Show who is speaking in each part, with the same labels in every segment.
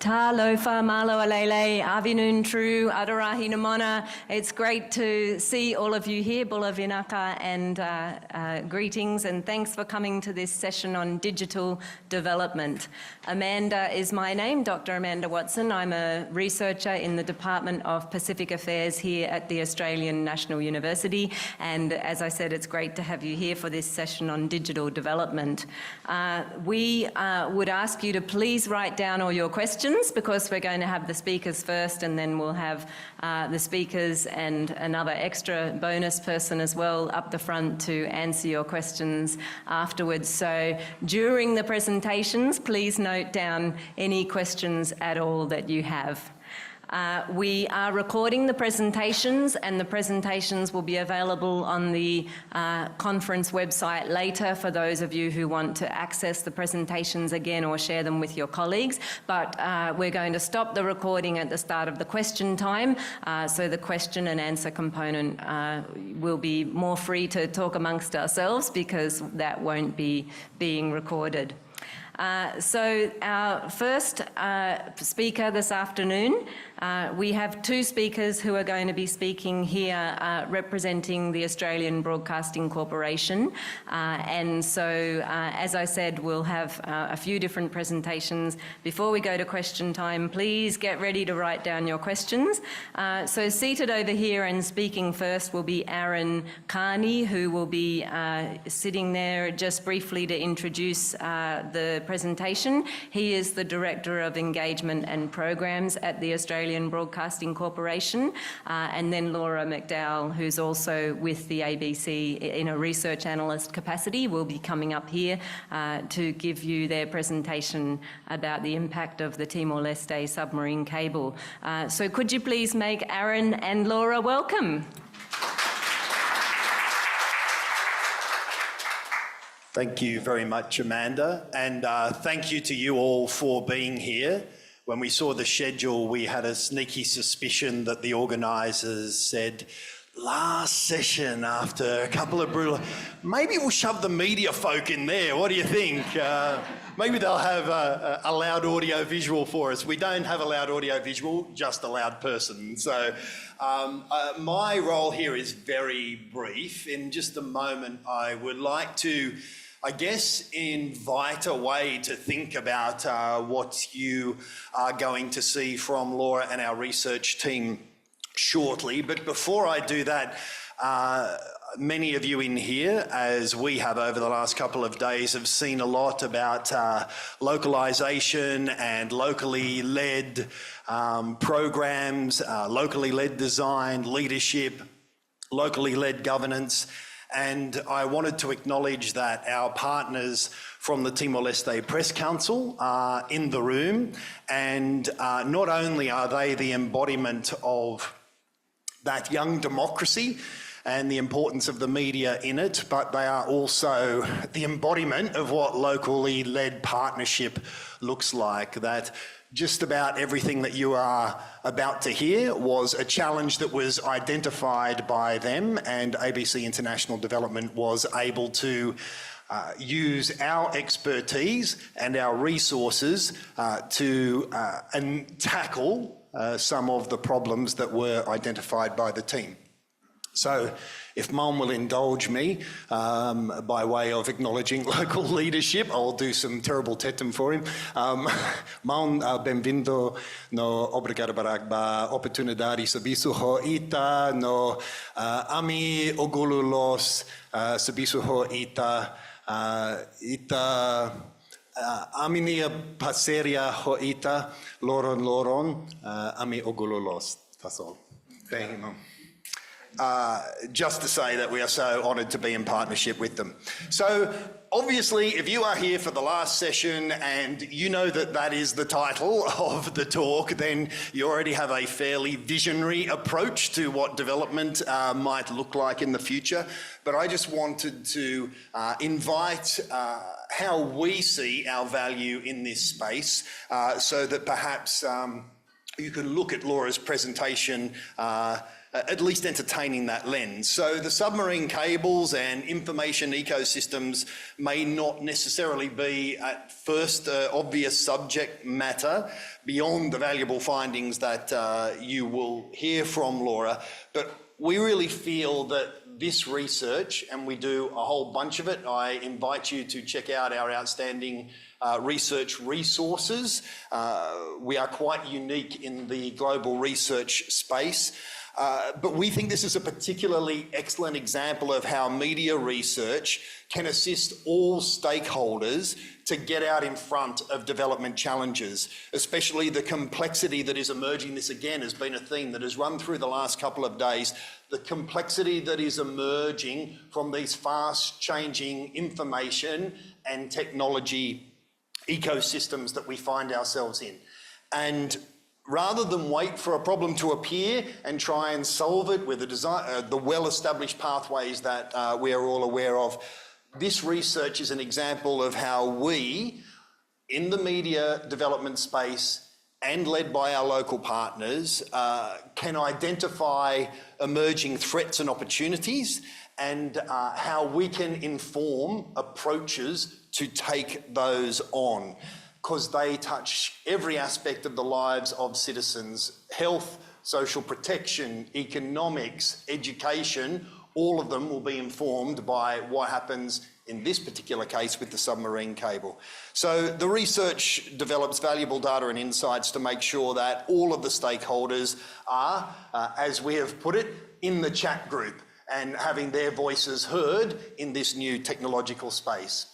Speaker 1: Talofa malo alele, avinun tru, adarahi namona. It's great to see all of you here, Bula Vinaka, and greetings and thanks for coming to this session on digital development. Amanda is my name, Dr. Amanda Watson. I'm a researcher in the Department of Pacific Affairs here at the Australian National University, and as I said, it's great to have you here for this session on digital development. We would ask you to please write down all your questions, because we're going to have the speakers first and then we'll have the speakers and another extra bonus person as well up the front to answer your questions afterwards. So during the presentations, please note down any questions at all that you have. We are recording the presentations, and the presentations will be available on the conference website later for those of you who want to access the presentations again or share them with your colleagues. But we're going to stop the recording at the start of the question time, so the question and answer component will be more free to talk amongst ourselves because that won't be being recorded. So our first speaker this afternoon, we have two speakers who are going to be speaking here representing the Australian Broadcasting Corporation. And so, as I said, we'll have a few different presentations. Before we go to question time, please get ready to write down your questions. So seated over here and speaking first will be Aaron Kearney, who will be sitting there just briefly to introduce the presentation. He is the Director of Engagement and Programs at the Australian Broadcasting Corporation, and then Laura McDowell, who's also with the ABC in a research analyst capacity, will be coming up here to give you their presentation about the impact of the Timor-Leste submarine cable. So could you please make Aaron and Laura welcome?
Speaker 2: Thank you very much, Amanda, and thank you to you all for being here. When we saw the schedule, we had a sneaky suspicion that the organisers said, last session after a couple of brutal... Maybe we'll shove the media folk in there, what do you think? Maybe they'll have a loud audio visual for us. We don't have a loud audio visual, just a loud person. So my role here is very brief. In just a moment, I would like to, I guess, invite a way to think about what you are going to see from Laura and our research team shortly. But before I do that, many of you in here, as we have over the last couple of days, have seen a lot about localisation and locally led programs, locally led design, leadership, locally led governance. And I wanted to acknowledge that our partners from the Timor-Leste Press Council are in the room, and not only are they the embodiment of that young democracy and the importance of the media in it, but they are also the embodiment of what locally led partnership looks like. That just about everything that you are about to hear was a challenge that was identified by them, and ABC International Development was able to use our expertise and our resources to tackle some of the problems that were identified by the team. So if Maun will indulge me by way of acknowledging local leadership, I'll do some terrible tetum for him. Maun, bem-vindo, no obrigado para a oportunidade sabisu ho ita, no ami ogululos sabisu ho ita, ita aminia paseria ho ita, loron, ami ogululos. That's all. Thank you, Maun. Just to say that we are so honoured to be in partnership with them. So obviously, if you are here for the last session and you know that that is the title of the talk, then you already have a fairly visionary approach to what development might look like in the future. But I just wanted to invite how we see our value in this space so that perhaps you can look at Laura's presentation at least entertaining that lens. So the submarine cables and information ecosystems may not necessarily be at first obvious subject matter beyond the valuable findings that you will hear from Laura, but we really feel that this research, and we do a whole bunch of it, I invite you to check out our outstanding research resources. We are quite unique in the global research space, but we think this is a particularly excellent example of how media research can assist all stakeholders to get out in front of development challenges, especially the complexity that is emerging. This again has been a theme that has run through the last couple of days, the complexity that is emerging from these fast changing information and technology ecosystems that we find ourselves in. And rather than wait for a problem to appear and try and solve it with the well-established pathways that we are all aware of, this research is an example of how we, in the media development space and led by our local partners, can identify emerging threats and opportunities, and how we can inform approaches to take those on, because they touch every aspect of the lives of citizens: health, social protection, economics, education. All of them will be informed by what happens in this particular case with the submarine cable. So the research develops valuable data and insights to make sure that all of the stakeholders are, as we have put it, in the chat group and having their voices heard in this new technological space.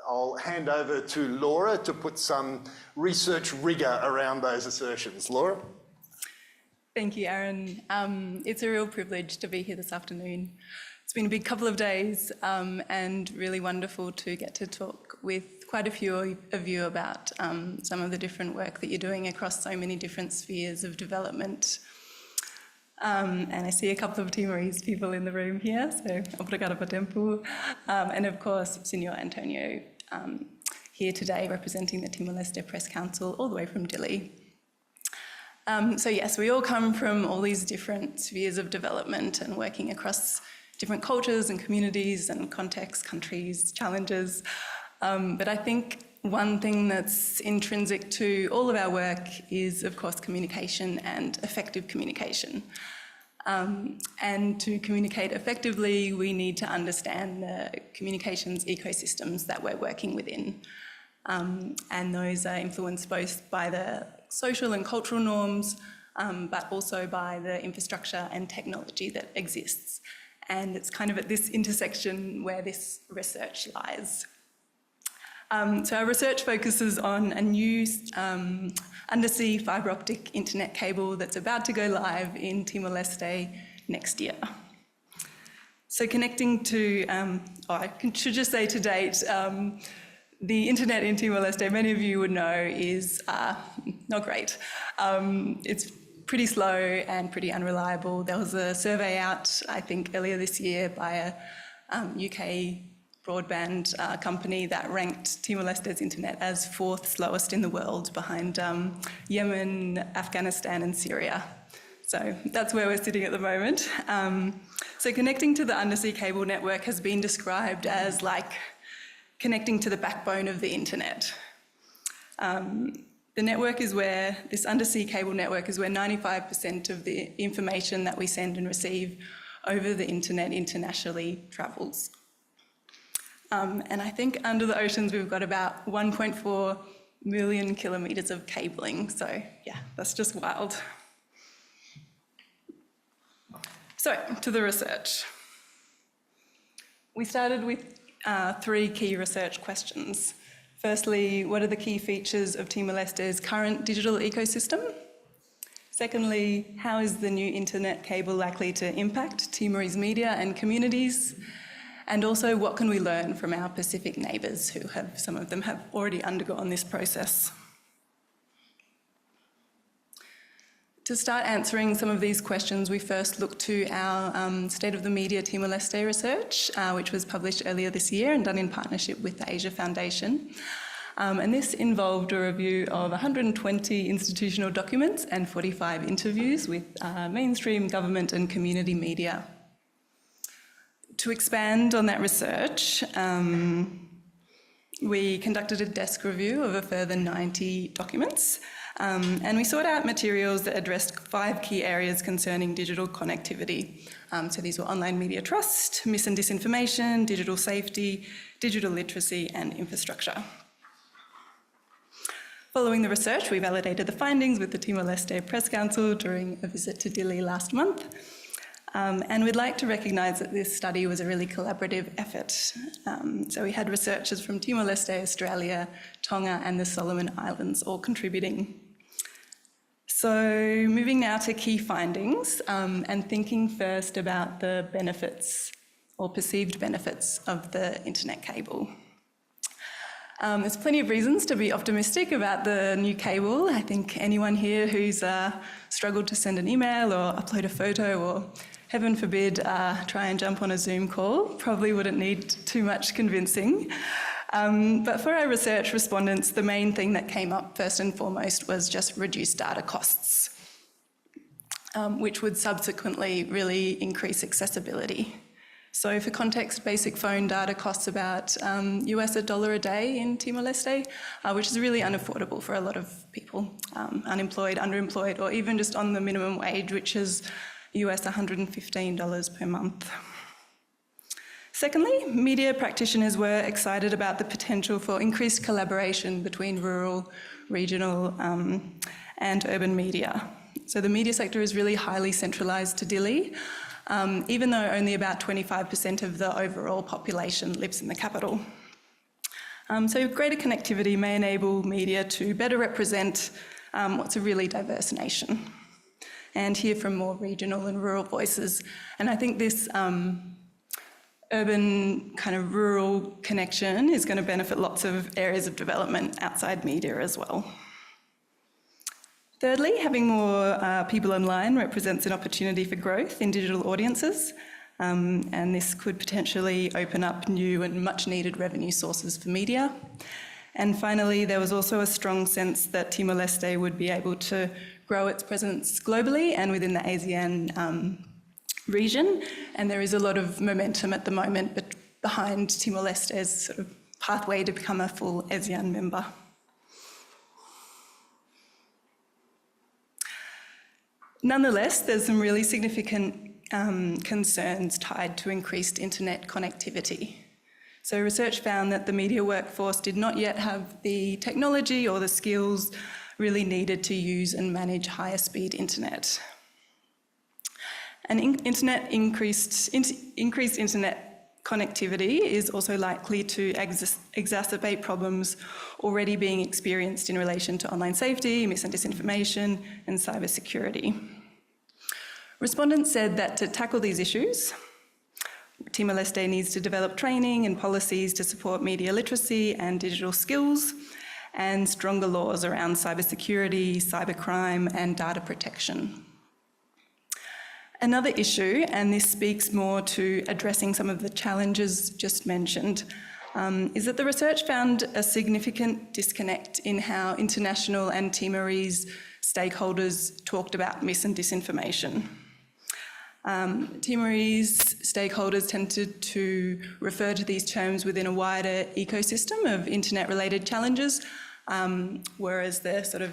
Speaker 2: I'll hand over to Laura to put some research rigour around those assertions. Laura?
Speaker 3: Thank you, Aaron. It's a real privilege to be here this afternoon. It's been a big couple of days and really wonderful to get to talk with quite a few of you about some of the different work that you're doing across so many different spheres of development. And I see a couple of Timorese people in the room here, so obrigado por tempo. And of course, Senor Antonio here today representing the Timor-Leste Press Council all the way from Dili. So yes, we all come from all these different spheres of development and working across different cultures and communities and contexts, countries, challenges. But I think one thing that's intrinsic to all of our work is, of course, communication and effective communication. And to communicate effectively, we need to understand the communications ecosystems that we're working within. And those are influenced both by the social and cultural norms, but also by the infrastructure and technology that exists. And it's kind of at this intersection where this research lies. So our research focuses on a new undersea fibre optic internet cable that's about to go live in Timor-Leste next year. So connecting to, I should just say to date, the internet in Timor-Leste, many of you would know, is not great. It's pretty slow and pretty unreliable. There was a survey out, I think, earlier this year by a UK broadband company that ranked Timor-Leste's internet as 4th slowest in the world, behind Yemen, Afghanistan and Syria. So that's where we're sitting at the moment. So connecting to the undersea cable network has been described as like connecting to the backbone of the internet. The network is where, this undersea cable network is where 95% of the information that we send and receive over the internet internationally travels. And I think under the oceans we've got about 1.4 million kilometres of cabling. So yeah, that's just wild. So to the research. We started with 3 key research questions. Firstly, what are the key features of Timor-Leste's current digital ecosystem? Secondly, how is the new internet cable likely to impact Timorese media and communities? And also, what can we learn from our Pacific neighbours who have, some of them have already undergone this process? To start answering some of these questions, we first looked to our State of the Media Timor-Leste research, which was published earlier this year and done in partnership with the Asia Foundation. And this involved a review of 120 institutional documents and 45 interviews with mainstream government and community media. To expand on that research, we conducted a desk review of a further 90 documents, and we sought out materials that addressed 5 key areas concerning digital connectivity. So these were online media trust, mis and disinformation, digital safety, digital literacy, and infrastructure. Following the research, we validated the findings with the Timor-Leste Press Council during a visit to Dili last month. And we'd like to recognise that this study was a really collaborative effort. So we had researchers from Timor-Leste, Australia, Tonga and the Solomon Islands all contributing. So moving now to key findings and thinking first about the benefits or perceived benefits of the internet cable. There's plenty of reasons to be optimistic about the new cable. I think anyone here who's struggled to send an email or upload a photo or, heaven forbid, try and jump on a Zoom call probably wouldn't need too much convincing. But for our research respondents, the main thing that came up first and foremost was just reduced data costs, which would subsequently really increase accessibility. So for context, basic phone data costs about US $1 a day in Timor-Leste, which is really unaffordable for a lot of people, unemployed, underemployed, or even just on the minimum wage, which is US $115 per month. Secondly, media practitioners were excited about the potential for increased collaboration between rural, regional and urban media. So the media sector is really highly centralised to Dili, even though only about 25% of the overall population lives in the capital. So greater connectivity may enable media to better represent what's a really diverse nation and hear from more regional and rural voices. And I think this urban kind of rural connection is going to benefit lots of areas of development outside media as well. Thirdly, having more people online represents an opportunity for growth in digital audiences, and this could potentially open up new and much needed revenue sources for media. And finally, there was also a strong sense that Timor-Leste would be able to grow its presence globally and within the ASEAN region, and there is a lot of momentum at the moment behind Timor-Leste's sort of pathway to become a full ASEAN member. Nonetheless, there's some really significant concerns tied to increased internet connectivity. So research found that the media workforce did not yet have the technology or the skills really needed to use and manage higher speed internet. And increased internet connectivity is also likely to exacerbate problems already being experienced in relation to online safety, mis and disinformation, and cybersecurity. Respondents said that to tackle these issues, Timor-Leste needs to develop training and policies to support media literacy and digital skills, and stronger laws around cybersecurity, cybercrime, and data protection. Another issue, and this speaks more to addressing some of the challenges just mentioned, is that the research found a significant disconnect in how international and Timorese stakeholders talked about mis and disinformation. Timorese stakeholders tended to refer to these terms within a wider ecosystem of internet-related challenges, whereas the sort of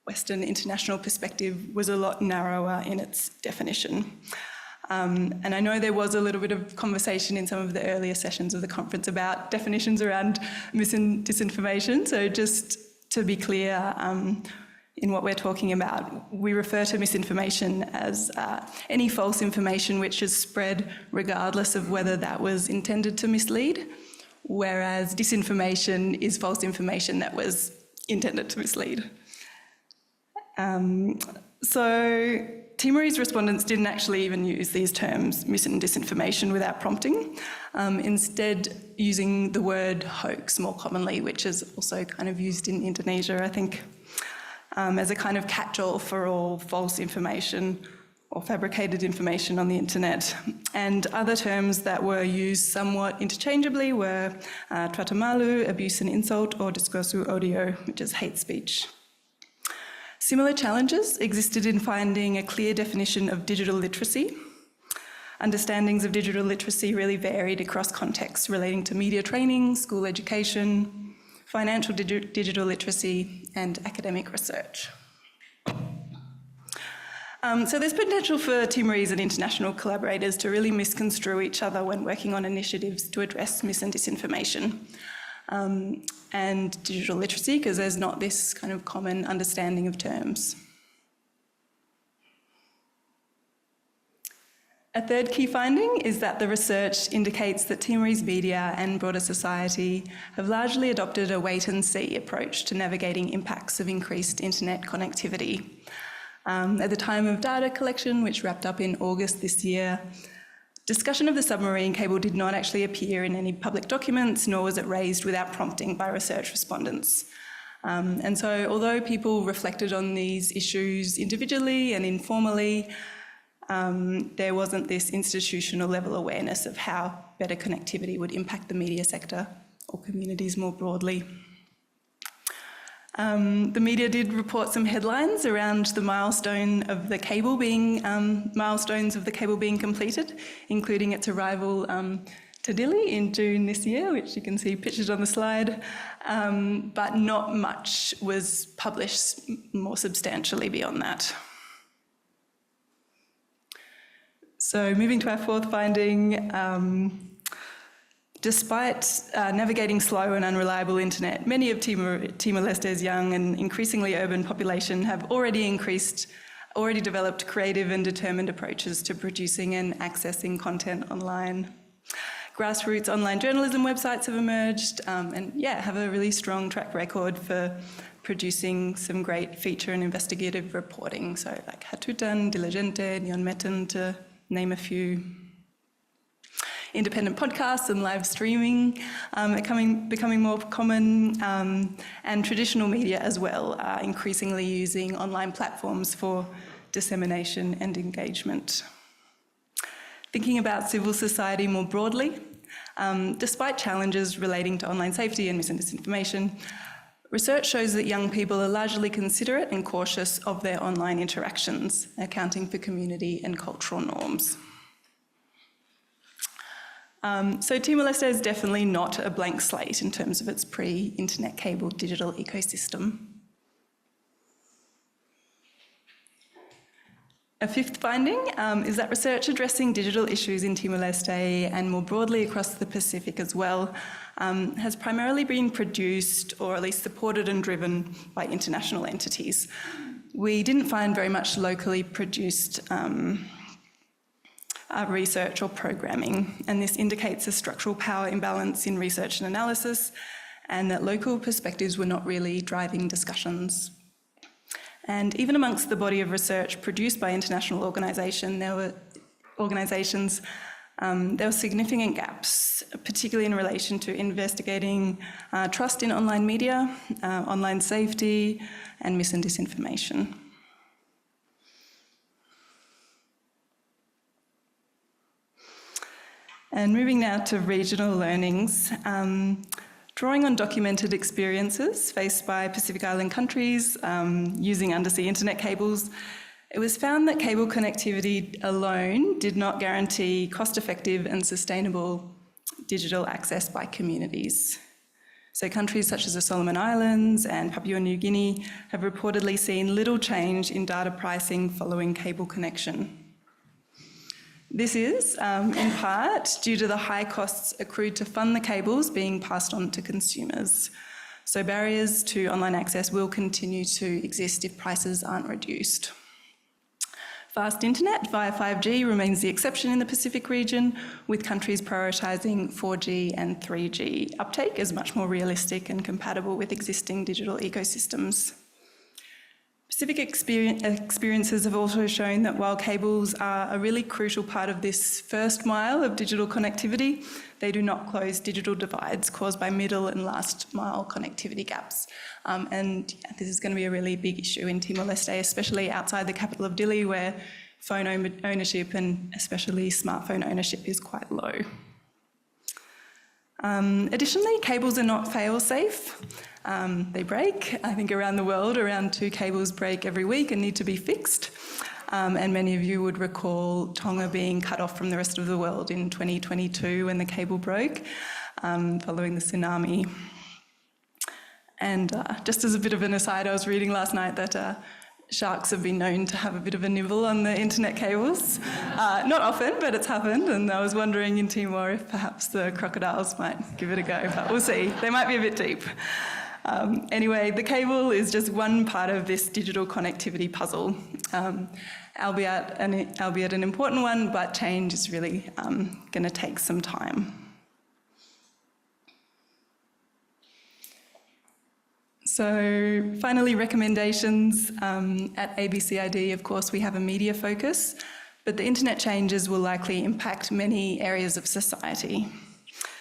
Speaker 3: Western international perspective was a lot narrower in its definition. And I know there was a little bit of conversation in some of the earlier sessions of the conference about definitions around mis and disinformation. So just to be clear in what we're talking about, we refer to misinformation as any false information which is spread regardless of whether that was intended to mislead, whereas disinformation is false information that was intended to mislead. So Timorese respondents didn't actually even use these terms, mis and disinformation, without prompting, instead using the word hoax more commonly, which is also kind of used in Indonesia, I think, as a kind of catch-all for all false information or fabricated information on the internet. And other terms that were used somewhat interchangeably were trato malu, abuse and insult, or discurso odio, which is hate speech. Similar challenges existed in finding a clear definition of digital literacy. Understandings of digital literacy really varied across contexts relating to media training, school education, financial digital literacy, and academic research. So there's potential for Timorese and international collaborators to really misconstrue each other when working on initiatives to address mis and disinformation and digital literacy, because there's not this kind of common understanding of terms. A third key finding is that the research indicates that Timorese media and broader society have largely adopted a wait-and-see approach to navigating impacts of increased internet connectivity. At the time of data collection, which wrapped up in August this year, discussion of the submarine cable did not actually appear in any public documents, nor was it raised without prompting by research respondents. And so although people reflected on these issues individually and informally, there wasn't this institutional level awareness of how better connectivity would impact the media sector or communities more broadly. The media did report some headlines around the milestones of the cable being completed, including its arrival to Dili in June this year, which you can see pictured on the slide, but not much was published more substantially beyond that. So moving to our fourth finding, despite navigating slow and unreliable internet, many of Timor-Leste's young and increasingly urban population have already developed creative and determined approaches to producing and accessing content online. Grassroots online journalism websites have emerged and have a really strong track record for producing some great feature and investigative reporting. So like Hatutan, Diligente, Neon Metan, to name a few. Independent podcasts and live streaming are becoming more common, and traditional media as well are increasingly using online platforms for dissemination and engagement. Thinking about civil society more broadly, despite challenges relating to online safety and mis and disinformation, research shows that young people are largely considerate and cautious of their online interactions, accounting for community and cultural norms. So Timor-Leste is definitely not a blank slate in terms of its pre-internet cable digital ecosystem. A fifth finding is that research addressing digital issues in Timor-Leste and more broadly across the Pacific as well has primarily been produced or at least supported and driven by international entities. We didn't find very much locally produced research or programming, and this indicates a structural power imbalance in research and analysis, and that local perspectives were not really driving discussions. And even amongst the body of research produced by international organisations, there were significant gaps, particularly in relation to investigating trust in online media, online safety, and mis and disinformation. And moving now to regional learnings, drawing on documented experiences faced by Pacific Island countries using undersea internet cables, it was found that cable connectivity alone did not guarantee cost-effective and sustainable digital access by communities. So countries such as the Solomon Islands and Papua New Guinea have reportedly seen little change in data pricing following cable connection. This is, in part, due to the high costs accrued to fund the cables being passed on to consumers. So barriers to online access will continue to exist if prices aren't reduced. Fast internet via 5G remains the exception in the Pacific region, with countries prioritising 4G and 3G uptake as much more realistic and compatible with existing digital ecosystems. Pacific experiences have also shown that while cables are a really crucial part of this first mile of digital connectivity, they do not close digital divides caused by middle and last mile connectivity gaps. And this is going to be a really big issue in Timor-Leste, especially outside the capital of Dili, where phone ownership and especially smartphone ownership is quite low. Additionally, cables are not fail-safe. They break. I think around the world, around 2 cables break every week and need to be fixed. And many of you would recall Tonga being cut off from the rest of the world in 2022 when the cable broke, following the tsunami. And just as a bit of an aside, I was reading last night that sharks have been known to have a bit of a nibble on the internet cables. Not often, but it's happened. And I was wondering in Timor if perhaps the crocodiles might give it a go, but we'll see. They might be a bit deep. Anyway, the cable is just one part of this digital connectivity puzzle, albeit an important one, but change is really going to take some time. So finally, recommendations. At ABCID, of course, we have a media focus, but the internet changes will likely impact many areas of society.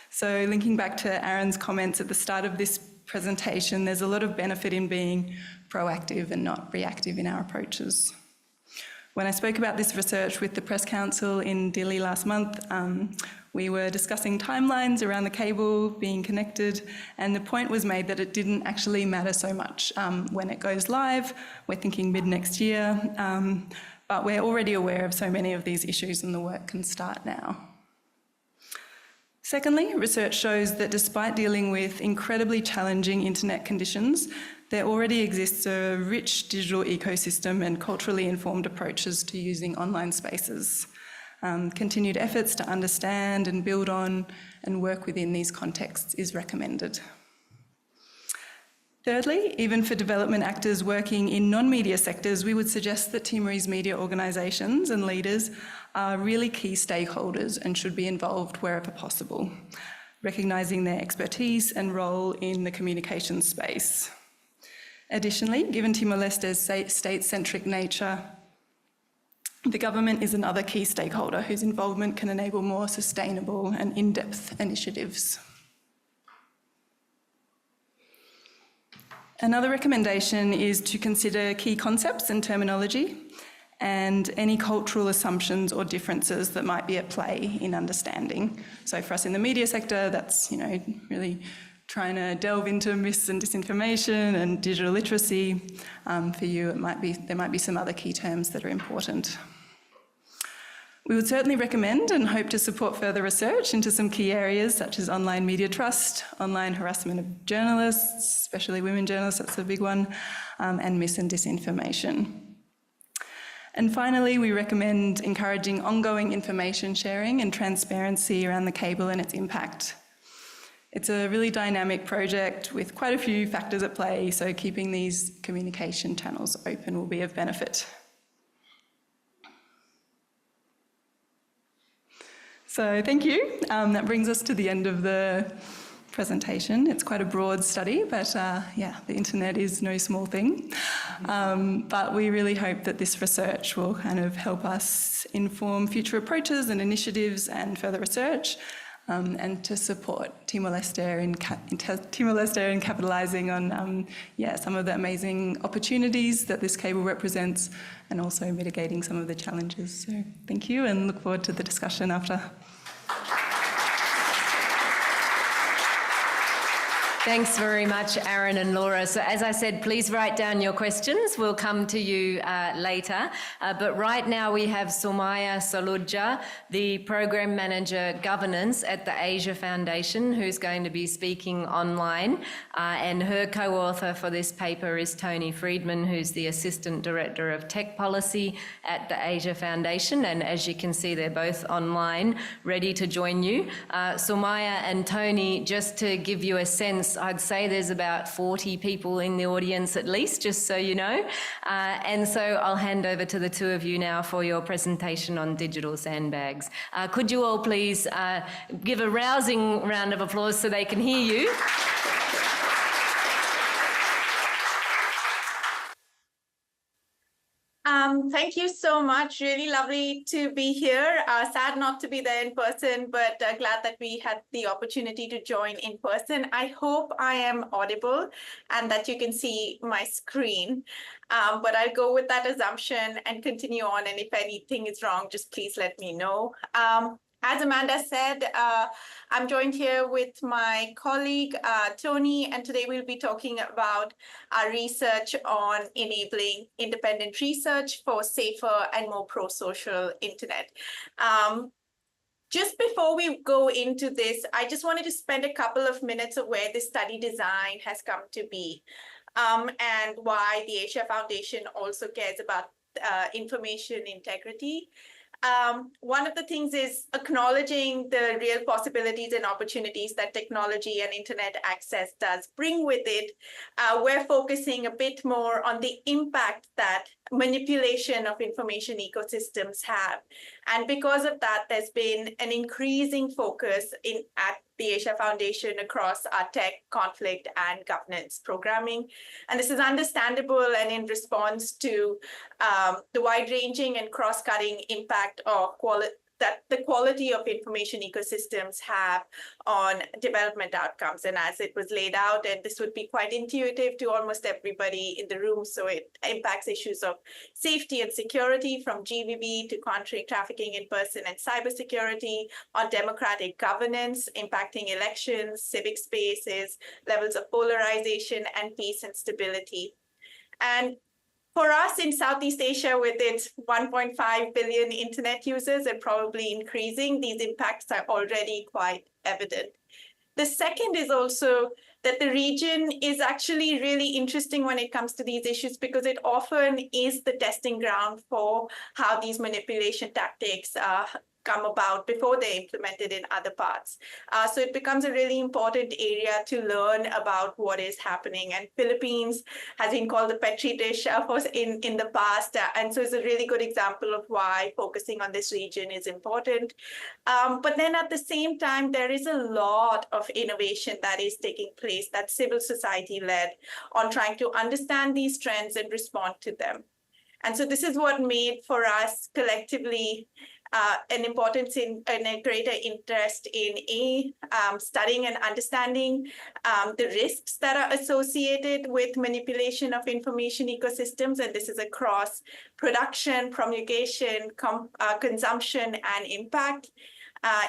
Speaker 3: So linking back to Aaron's comments at the start of this presentation, there's a lot of benefit in being proactive and not reactive in our approaches. When I spoke about this research with the Press Council in Dili last month, we were discussing timelines around the cable being connected, and the point was made that it didn't actually matter so much when it goes live. We're thinking mid-next year, but we're already aware of so many of these issues and the work can start now. Secondly, research shows that despite dealing with incredibly challenging internet conditions, there already exists a rich digital ecosystem and culturally informed approaches to using online spaces. Continued efforts to understand and build on and work within these contexts is recommended. Thirdly, even for development actors working in non-media sectors, we would suggest that Timorese media organisations and leaders are really key stakeholders and should be involved wherever possible, recognising their expertise and role in the communications space. Additionally, given Timor-Leste's state-centric nature, the government is another key stakeholder whose involvement can enable more sustainable and in-depth initiatives. Another recommendation is to consider key concepts and terminology and any cultural assumptions or differences that might be at play in understanding. So for us in the media sector, that's really trying to delve into myths and disinformation and digital literacy. For you, there might be some other key terms that are important. We would certainly recommend and hope to support further research into some key areas such as online media trust, online harassment of journalists, especially women journalists, that's a big one, and myths and disinformation. And finally, we recommend encouraging ongoing information sharing and transparency around the cable and its impact. It's a really dynamic project with quite a few factors at play, so keeping these communication channels open will be of benefit. So thank you. That brings us to the end of the presentation. It's quite a broad study, but yeah, the internet is no small thing. But we really hope that this research will kind of help us inform future approaches and initiatives and further research, and to support Timor-Leste in capitalising on some of the amazing opportunities that this cable represents, and also mitigating some of the challenges. So thank you, and look forward to the discussion after.
Speaker 1: Thanks very much, Aaron and Laura. So as I said, please write down your questions. We'll come to you later. But right now we have Sumaya Saluja, the Program Manager Governance at the Asia Foundation, who's going to be speaking online. And her co-author for this paper is Toni Friedman, who's the Assistant Director of Tech Policy at the Asia Foundation. And as you can see, they're both online, ready to join you. Sumaya and Toni, just to give you a sense, I'd say there's about 40 people in the audience at least, just so you know. And so I'll hand over to the two of you now for your presentation on digital sandbags. Could you all please give a rousing round of applause so they can hear you?
Speaker 4: Thank you so much. Really lovely to be here. Sad not to be there in person, but glad that we had the opportunity to join in person. I hope I am audible and that you can see my screen. But I'll go with that assumption and continue on. And if anything is wrong, just please let me know. As Amanda said, I'm joined here with my colleague, Toni, and today we'll be talking about our research on enabling independent research for safer and more pro-social internet. Just before we go into this, I just wanted to spend a couple of minutes of where this study design has come to be, and why the Asia Foundation also cares about information integrity. One of the things is acknowledging the real possibilities and opportunities that technology and internet access does bring with it. We're focusing a bit more on the impact that manipulation of information ecosystems have. And because of that, there's been an increasing focus at the Asia Foundation across our tech, conflict, and governance programming. And this is understandable and in response to the wide-ranging and cross-cutting impact of that the quality of information ecosystems have on development outcomes. And as it was laid out, and this would be quite intuitive to almost everybody in the room, so it impacts issues of safety and security from GVB to countering trafficking in person and cybersecurity, on democratic governance, impacting elections, civic spaces, levels of polarization, and peace and stability. And for us in Southeast Asia, with its 1.5 billion internet users and probably increasing, these impacts are already quite evident. The second is also that the region is actually really interesting when it comes to these issues because it often is the testing ground for how these manipulation tactics come about before they're implemented in other parts. So it becomes a really important area to learn about what is happening. And Philippines has been called the Petri dish in the past. And so it's a really good example of why focusing on this region is important. But then at the same time, there is a lot of innovation that is taking place that's civil society led on trying to understand these trends and respond to them. And so this is what made for us collectively an importance in and a greater interest in studying and understanding the risks that are associated with manipulation of information ecosystems. And this is across production, promulgation, consumption, and impact.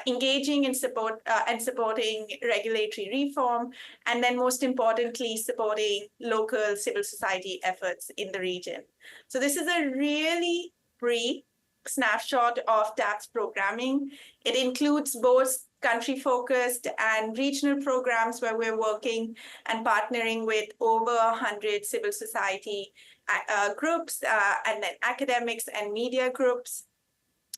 Speaker 4: Engaging in support and supporting regulatory reform, and then most importantly, supporting local civil society efforts in the region. So this is a really brief snapshot of TAP's programming. It includes both country-focused and regional programs where we're working and partnering with over 100 civil society groups and then academics and media groups,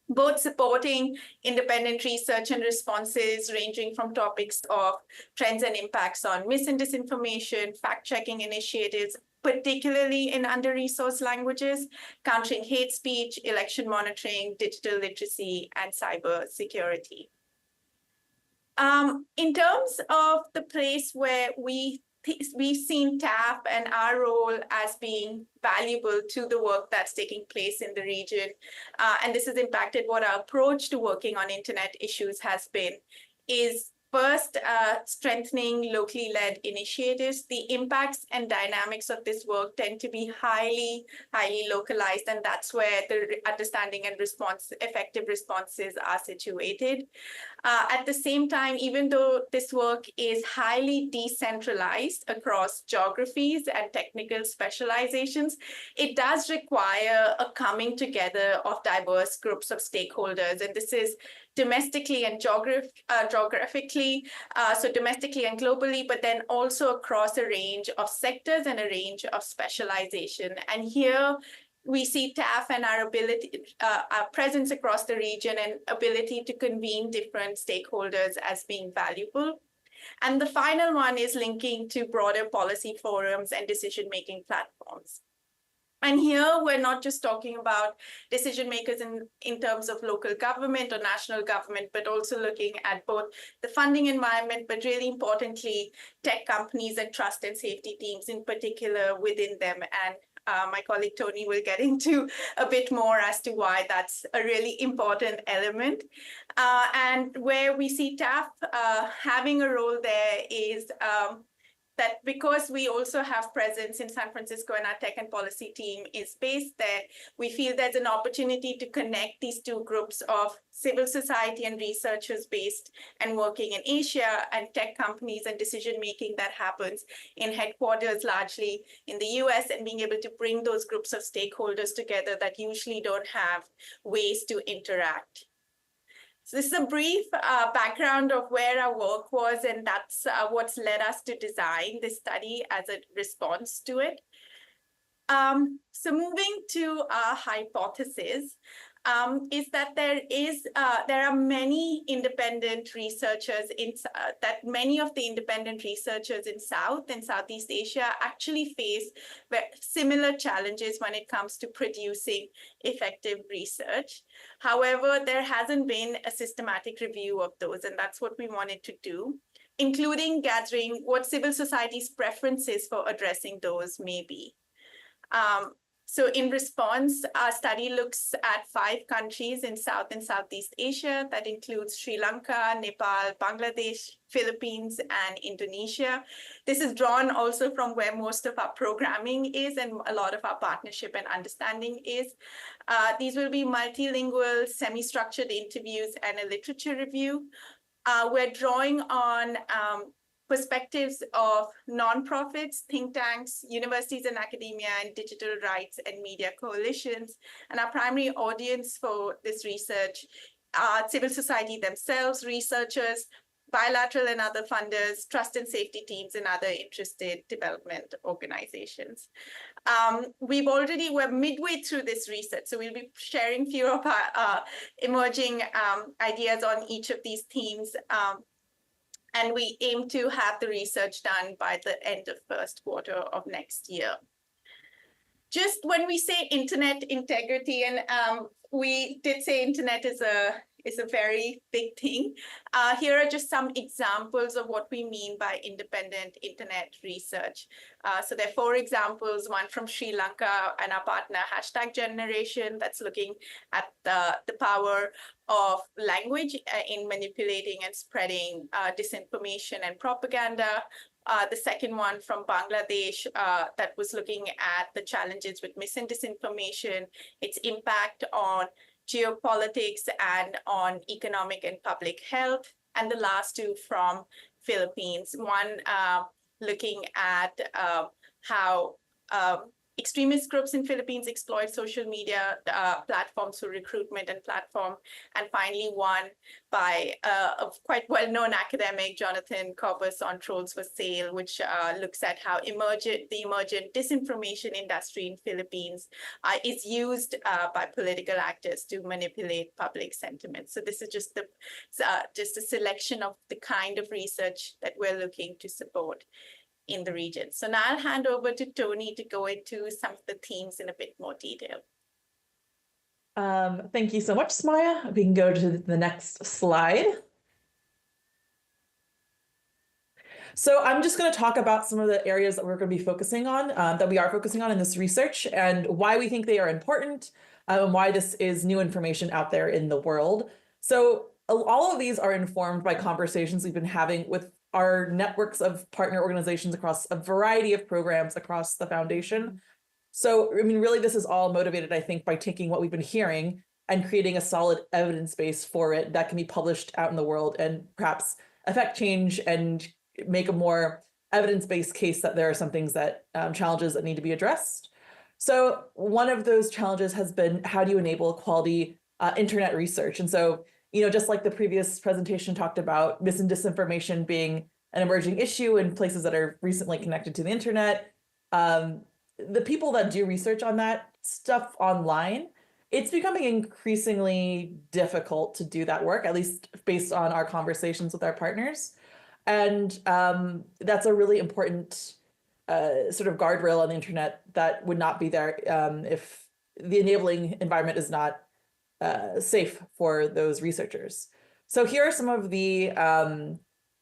Speaker 4: both supporting independent research and responses ranging from topics of trends and impacts on mis and disinformation, fact-checking initiatives, particularly in under-resourced languages, countering hate speech, election monitoring, digital literacy, and cyber security. In terms of the place where we've seen TAP and our role as being valuable to the work that's taking place in the region, and this has impacted what our approach to working on internet issues has been, is first, strengthening locally led initiatives. The impacts and dynamics of this work tend to be highly localized, and that's where the understanding and effective responses are situated. At the same time, even though this work is highly decentralized across geographies and technical specializations, it does require a coming together of diverse groups of stakeholders. And this is domestically and geographically, so domestically and globally, but then also across a range of sectors and a range of specialization. And here we see TAF and our presence across the region and ability to convene different stakeholders as being valuable. And the final one is linking to broader policy forums and decision-making platforms. And here we're not just talking about decision makers in terms of local government or national government, but also looking at both the funding environment, but really importantly, tech companies and trust and safety teams in particular within them, and My colleague Toni will get into a bit more as to why that's a really important element. And where we see TAF having a role there is that because we also have presence in San Francisco and our tech and policy team is based there, we feel there's an opportunity to connect these two groups of civil society and researchers based and working in Asia and tech companies and decision-making that happens in headquarters largely in the US, and being able to bring those groups of stakeholders together that usually don't have ways to interact. So this is a brief background of where our work was, and that's what's led us to design this study as a response to it. So moving to our hypothesis, is that there are many independent researchers that many of the independent researchers in South and Southeast Asia actually face similar challenges when it comes to producing effective research. However, there hasn't been a systematic review of those, and that's what we wanted to do, including gathering what civil society's preferences for addressing those may be. So in response, our study looks at 5 countries in South and Southeast Asia. That includes Sri Lanka, Nepal, Bangladesh, Philippines, and Indonesia. This is drawn also from where most of our programming is and a lot of our partnership and understanding is. These will be multilingual, semi-structured interviews and a literature review. We're drawing on perspectives of nonprofits, think tanks, universities and academia, and digital rights and media coalitions. And our primary audience for this research are civil society themselves, researchers, bilateral and other funders, trust and safety teams, and other interested development organizations. We're midway through this research, so we'll be sharing a few of our emerging ideas on each of these themes. And we aim to have the research done by the end of first quarter of next year. Just when we say internet integrity, and we did say internet is a very big thing. Here are just some examples of what we mean by independent internet research. So there are 4 examples, one from Sri Lanka and our partner #Generation, that's looking at the power of language in manipulating and spreading disinformation and propaganda. The second one from Bangladesh that was looking at the challenges with mis and disinformation, its impact on geopolitics and on economic and public health. And the last 2 from Philippines, one looking at how extremist groups in Philippines exploit social media platforms for recruitment and platform. And finally, one by a quite well-known academic, Jonathan Corbus, on Trolls for Sale, which looks at how the emergent disinformation industry in Philippines is used by political actors to manipulate public sentiment. So this is just a selection of the kind of research that we're looking to support in the region. So now I'll hand over to Toni to go into some of the themes in a bit more detail.
Speaker 5: Thank you so much, Sumaya. We can go to the next slide. So I'm just going to talk about some of the areas that we're going to be focusing on, that we are focusing on in this research, and why we think they are important, and why this is new information out there in the world. So all of these are informed by conversations we've been having with our networks of partner organizations across a variety of programs across the foundation. So, I mean, really, this is all motivated, I think, by taking what we've been hearing and creating a solid evidence base for it that can be published out in the world and perhaps affect change and make a more evidence-based case that there are some things that challenges that need to be addressed. So one of those challenges has been, how do you enable quality internet research? And so, you know, just like the previous presentation talked about, mis and disinformation being an emerging issue in places that are recently connected to the internet, the people that do research on that stuff online, it's becoming increasingly difficult to do that work, at least based on our conversations with our partners. And that's a really important sort of guardrail on the internet that would not be there if the enabling environment is not safe for those researchers. So here are some of the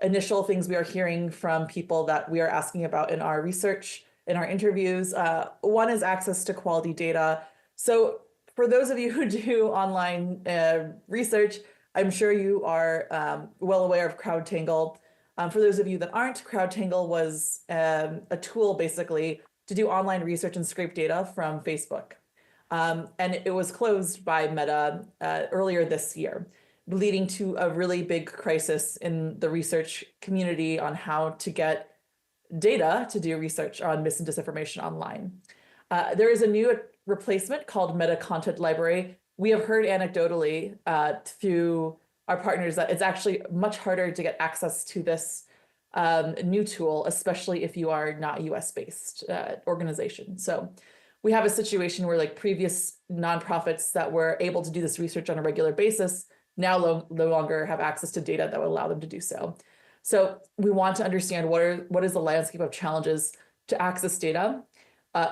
Speaker 5: initial things we are hearing from people that we are asking about in our research. in our interviews. One is access to quality data. So for those of you who do online research, I'm sure you are well aware of CrowdTangle. For those of you that aren't, CrowdTangle was a tool basically to do online research and scrape data from Facebook. And it was closed by Meta earlier this year, leading to a really big crisis in the research community on how to get data to do research on mis and disinformation online. There is a new replacement called Meta Content Library. We have heard anecdotally through our partners that it's actually much harder to get access to this new tool, especially if you are not US-based organization. So we have a situation where like previous nonprofits that were able to do this research on a regular basis now no longer have access to data that would allow them to do so. So we want to understand what is the landscape of challenges to access data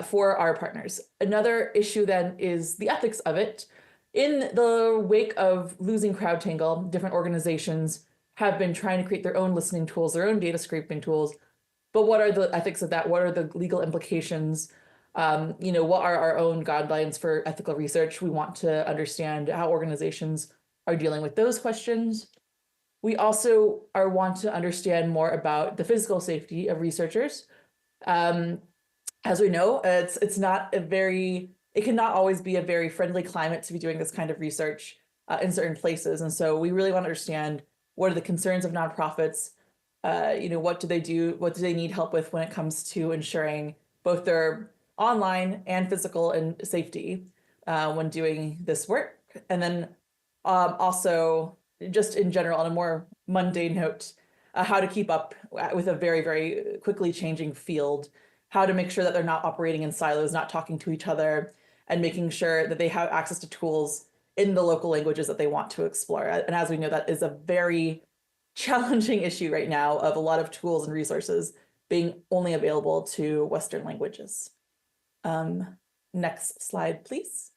Speaker 5: for our partners. Another issue then is the ethics of it. In the wake of losing CrowdTangle, different organizations have been trying to create their own listening tools, their own data scraping tools. But what are the ethics of that? What are the legal implications? What are our own guidelines for ethical research? We want to understand how organizations are dealing with those questions. We also want to understand more about the physical safety of researchers. As we know, it cannot always be a very friendly climate to be doing this kind of research in certain places. And so we really want to understand what are the concerns of nonprofits, what do they do, what do they need help with when it comes to ensuring both their online and physical and safety when doing this work. And then also just in general, on a more mundane note, how to keep up with a very, very quickly changing field, how to make sure that they're not operating in silos, not talking to each other, and making sure that they have access to tools in the local languages that they want to explore. And as we know, that is a very challenging issue right now of a lot of tools and resources being only available to Western languages. Next slide, please.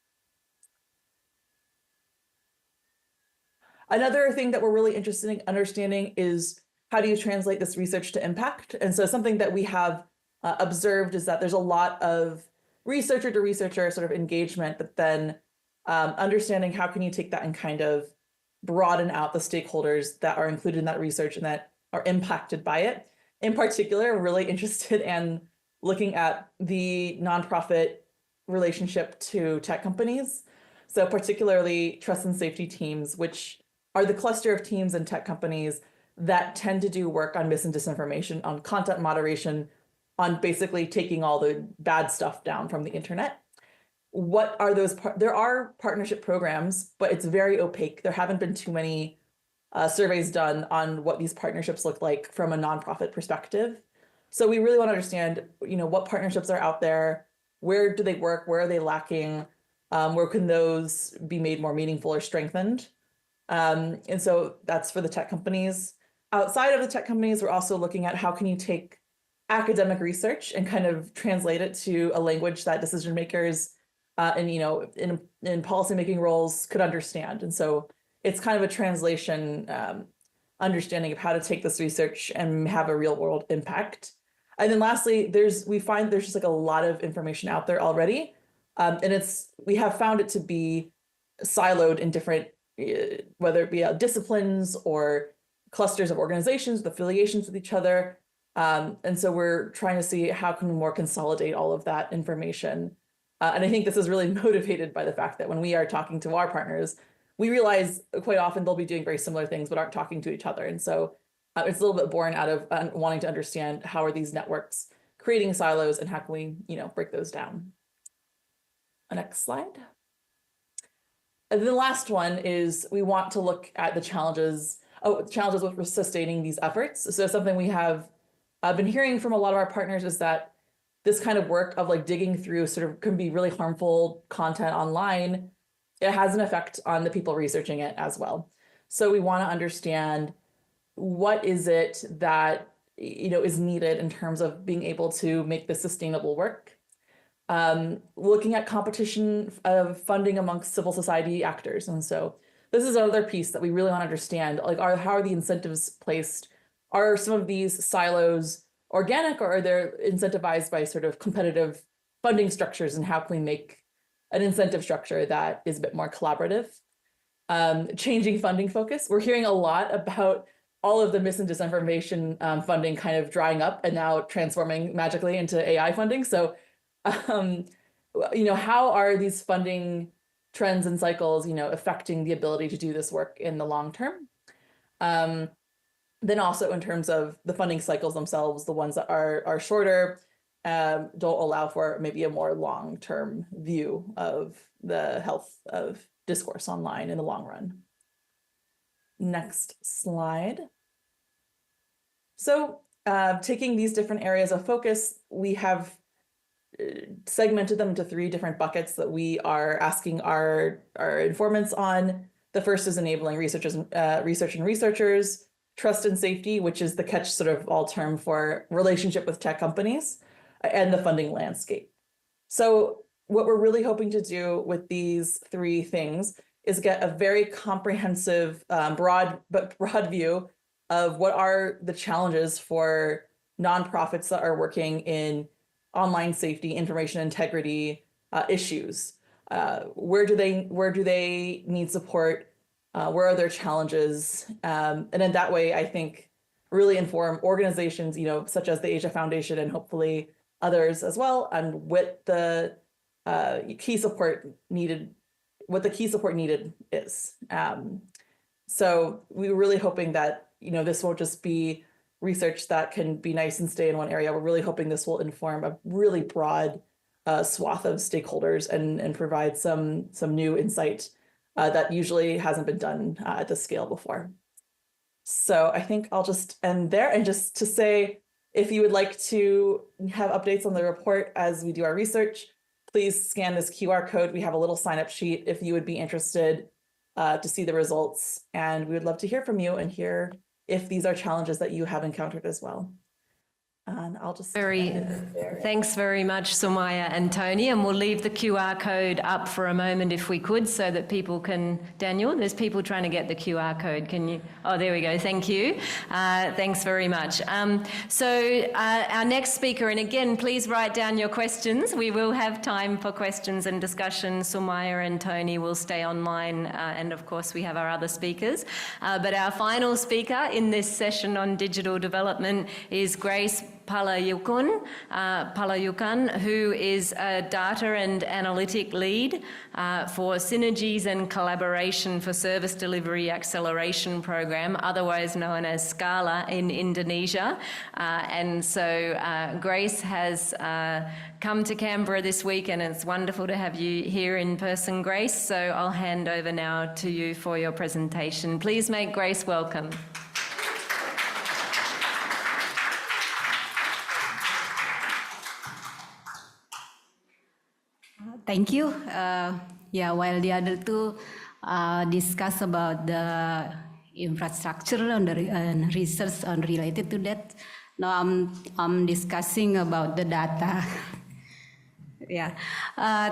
Speaker 5: Another thing that we're really interested in understanding is how do you translate this research to impact? And so something that we have observed is that there's a lot of researcher to researcher sort of engagement, but then understanding how can you take that and kind of broaden out the stakeholders that are included in that research and that are impacted by it. In particular, we're really interested in looking at the nonprofit relationship to tech companies. So particularly trust and safety teams, which are the cluster of teams and tech companies that tend to do work on mis and disinformation, on content moderation, on basically taking all the bad stuff down from the internet. What are those? There are partnership programs, but it's very opaque. There haven't been too many surveys done on what these partnerships look like from a nonprofit perspective. So we really want to understand, what partnerships are out there, where do they work, where are they lacking, where can those be made more meaningful or strengthened? And so that's for the tech companies. Outside of the tech companies, we're also looking at how can you take academic research and kind of translate it to a language that decision makers and in policymaking roles could understand. And so it's kind of a translation understanding of how to take this research and have a real world impact. And then lastly, we find there's just like a lot of information out there already. And we have found it to be siloed in different, whether it be disciplines or clusters of organizations with affiliations with each other. And so we're trying to see how can we more consolidate all of that information. And I think this is really motivated by the fact that when we are talking to our partners, we realize quite often they'll be doing very similar things, but aren't talking to each other. And so it's a little bit born out of wanting to understand how are these networks creating silos and how can we, break those down. Next slide. And the last one is we want to look at the challenges with sustaining these efforts. So something we have been hearing from a lot of our partners is that this kind of work of like digging through sort of can be really harmful content online. It has an effect on the people researching it as well. So we want to understand what is it that is needed in terms of being able to make this sustainable work. Looking at competition of funding amongst civil society actors. And so this is another piece that we really want to understand, like how are the incentives placed? Are some of these silos organic, or are they incentivized by sort of competitive funding structures, and how can we make an incentive structure that is a bit more collaborative? Changing funding focus. We're hearing a lot about all of the mis and disinformation funding kind of drying up and now transforming magically into AI funding. So, how are these funding trends and cycles, affecting the ability to do this work in the long term? Then also in terms of the funding cycles themselves, the ones that are shorter don't allow for maybe a more long-term view of the health of discourse online in the long run. Next slide. So taking these different areas of focus, we have segmented them into 3 different buckets that we are asking our informants on. The first is enabling research and researchers, trust and safety, which is the catch sort of all term for relationship with tech companies, and the funding landscape. So what we're really hoping to do with these 3 things is get a very comprehensive, broad view of what are the challenges for nonprofits that are working in online safety, information integrity issues. Where do they need support? Where are their challenges? And in that way, I think really inform organizations, such as the Asia Foundation and hopefully others as well, and what the key support needed is. So we're really hoping that this won't just be research that can be nice and stay in one area. We're really hoping this will inform a really broad swath of stakeholders and provide some new insight that usually hasn't been done at this scale before. So I think I'll just end there, and just to say, if you would like to have updates on the report as we do our research, please scan this QR code. We have a little sign-up sheet if you would be interested to see the results, and we would love to hear from you and hear if these are challenges that you have encountered as well. And I'll just
Speaker 1: thanks very much, Sumaya and Toni, and we'll leave the QR code up for a moment if we could, so that people can. Daniel, there's people trying to get the QR code. Can you? Oh, there we go. Thank you. Thanks very much. So our next speaker, and again, please write down your questions. We will have time for questions and discussion. Sumaya and Toni will stay online, and of course we have our other speakers. But our final speaker in this session on digital development is Grace Palayukan, who is a data and analytic lead for Synergies and Collaboration for Service Delivery Acceleration Program, otherwise known as SKALA in Indonesia. And so Grace has come to Canberra this week, and it's wonderful to have you here in person, Grace. So I'll hand over now to you for your presentation. Please make Grace welcome.
Speaker 6: Thank you. While the other two discuss about the infrastructure and research related to that, now I'm discussing about the data.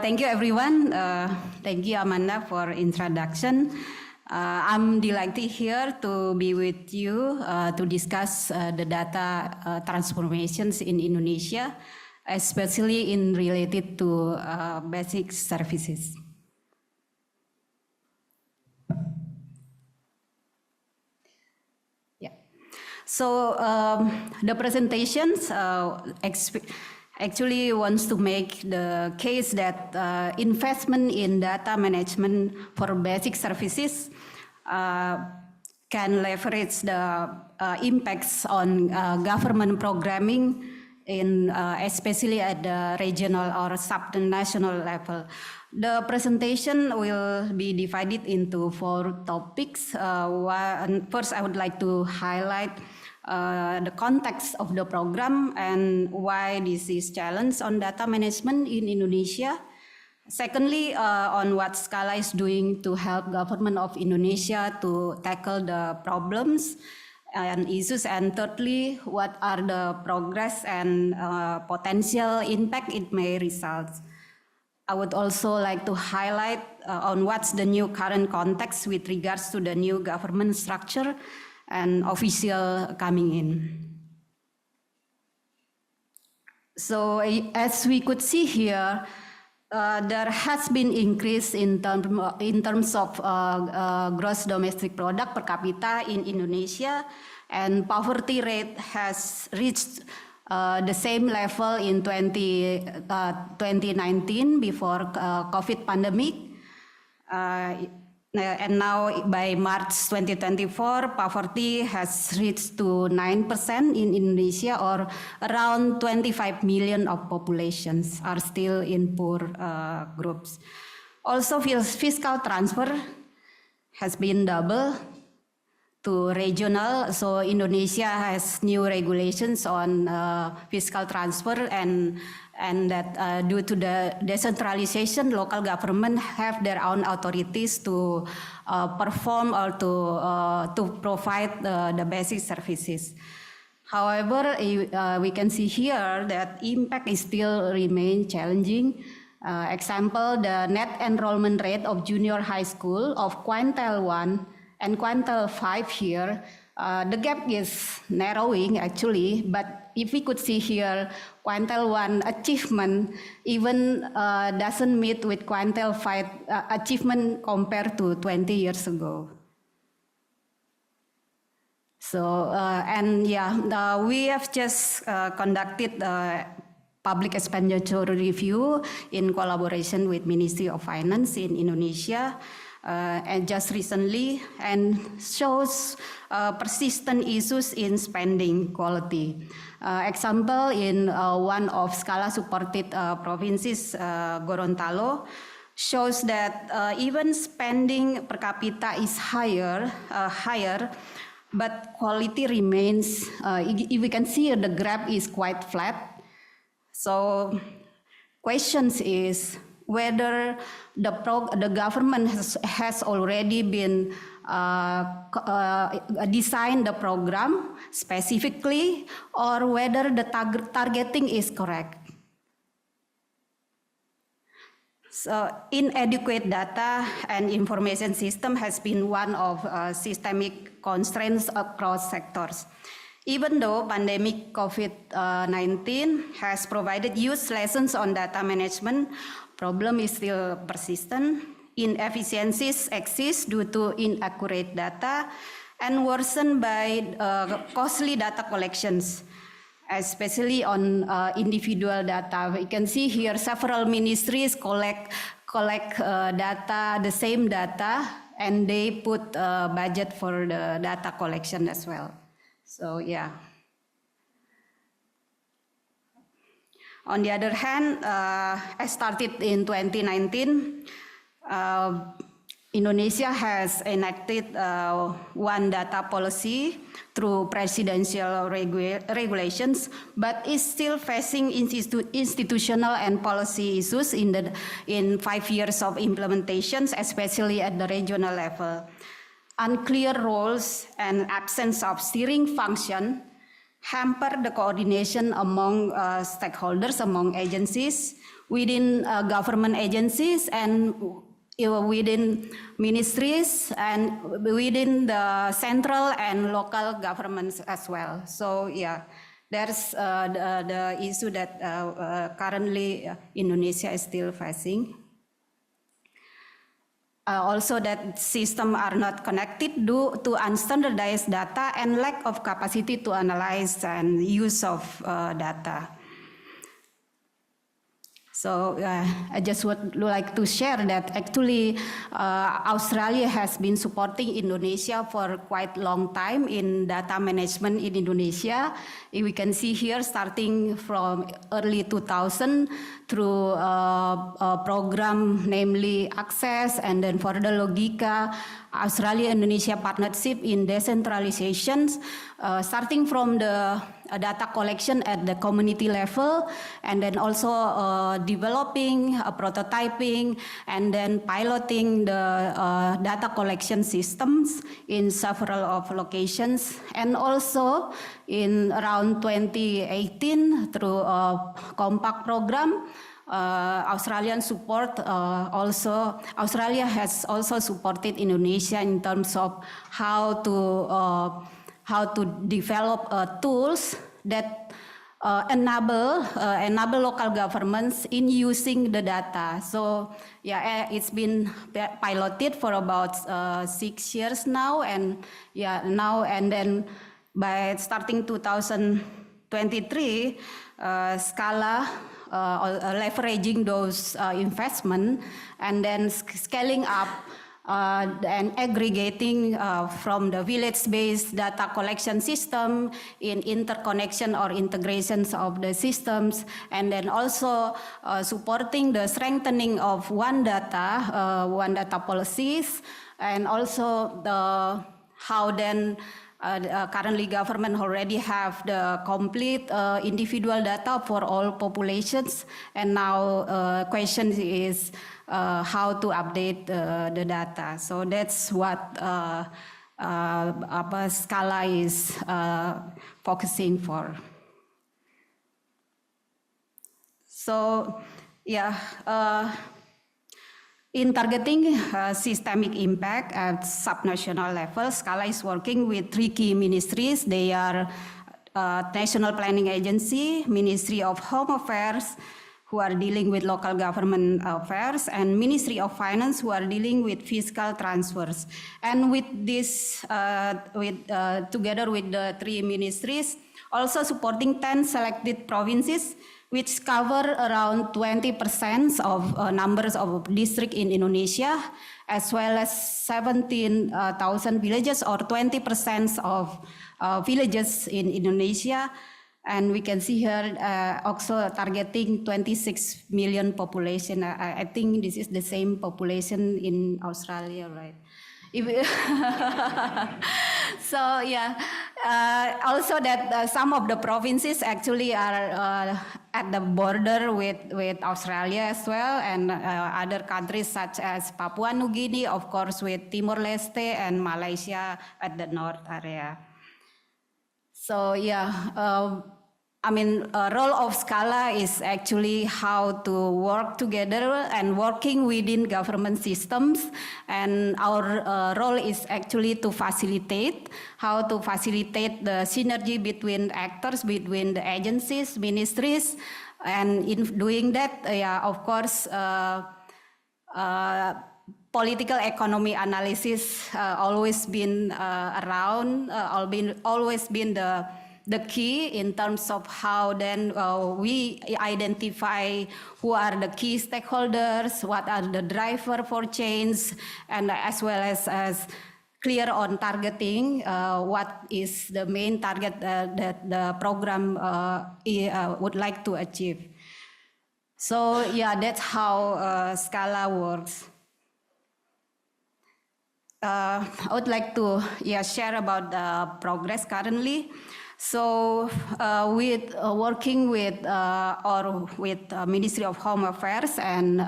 Speaker 6: Thank you everyone. Thank you Amanda for introduction. I'm delighted here to be with you to discuss the data transformations in Indonesia, especially in related to basic services. So the presentations actually wants to make the case that investment in data management for basic services can leverage the impacts on government programming in especially at the regional or sub-national level. The presentation will be divided into 4 topics. First, I would like to highlight the context of the program and why this is challenge on data management in Indonesia. Secondly, on what SKALA is doing to help government of Indonesia to tackle the problems and issues, and thirdly, what are the progress and potential impact it may result. I would also like to highlight on what's the new current context with regards to the new government structure and official coming in. So as we could see here, there has been increase in terms of gross domestic product per capita in Indonesia, and poverty rate has reached the same level in 2019 before COVID pandemic. And now by March 2024, poverty has reached to 9% in Indonesia, or around 25 million of populations are still in poor groups. Also, fiscal transfer has been double to regional. So Indonesia has new regulations on fiscal transfer, and that due to the decentralization, local government have their own authorities to perform or to provide the basic services. However, we can see here that impact is still remain challenging. Example, the net enrollment rate of junior high school of quintile 1 and quintile 5 here, the gap is narrowing actually, but if we could see here, quintile 1 achievement even doesn't meet with quintile 5 achievement compared to 20 years ago. So, we have just conducted public expenditure review in collaboration with Ministry of Finance in Indonesia. And just recently, and shows persistent issues in spending quality. Example, in one of SKALA supported provinces, Gorontalo, shows that even spending per capita is higher, but quality remains, if we can see the graph is quite flat. So questions is, whether the government has already been designed the program specifically, or whether the targeting is correct. So inadequate data and information system has been one of systemic constraints across sectors. Even though pandemic COVID-19 has provided huge lessons on data management, problem is still persistent. Inefficiencies exist due to inaccurate data and worsened by costly data collections, especially on individual data. We can see here several ministries collect data, the same data, and they put budget for the data collection as well. So yeah. On the other hand, as started in 2019, Indonesia has enacted one data policy through presidential regulations, but is still facing institutional and policy issues in 5 years of implementations, especially at the regional level. Unclear roles and absence of steering function hamper the coordination among stakeholders, among agencies, within government agencies, and within ministries, and within the central and local governments as well. So yeah, there's the issue that currently Indonesia is still facing. Also that systems are not connected due to unstandardized data and lack of capacity to analyze and use of data. So I just would like to share that actually Australia has been supporting Indonesia for quite a long time in data management in Indonesia. We can see here starting from early 2000 through a program namely Access, and then for the Logika, Australia-Indonesia partnership in decentralizations, starting from the data collection at the community level, and then also developing, prototyping, and then piloting the data collection systems in several of locations, and also in around 2018 through a compact program. Australian support Australia has also supported Indonesia in terms of how to develop tools that enable local governments in using the data. So yeah, it's been piloted for about 6 years now, and yeah, now and then by starting 2023, SKALA leveraging those investment and then scaling up and aggregating from the village-based data collection system in interconnection or integrations of the systems, and then also supporting the strengthening of one data policies, and also the how then currently government already have the complete individual data for all populations, and now question is how to update the data. So that's what SKALA is focusing for. So yeah, in targeting systemic impact at subnational level, SKALA is working with 3 key ministries. They are National Planning Agency, Ministry of Home Affairs, who are dealing with local government affairs, and Ministry of Finance, who are dealing with fiscal transfers. And with this, together with the 3 ministries, also supporting 10 selected provinces, which cover around 20% of numbers of districts in Indonesia, as well as 17,000 villages, or 20% of villages in Indonesia. And we can see here also targeting 26 million population. I think this is the same population in Australia, right? So yeah, also that some of the provinces actually are at the border with Australia as well, and other countries such as Papua New Guinea, of course, with Timor-Leste and Malaysia at the north area. So yeah, I mean, role of SKALA is actually how to work together and working within government systems. And our role is actually to facilitate, how to facilitate the synergy between actors, between the agencies, ministries. And in doing that, yeah, of course, political economy analysis always been around, always been the key in terms of how then we identify who are the key stakeholders, what are the driver for change, and as well as clear on targeting what is the main target that the program would like to achieve. So yeah, that's how SKALA works. I would like to share about the progress currently. So with working with Ministry of Home Affairs and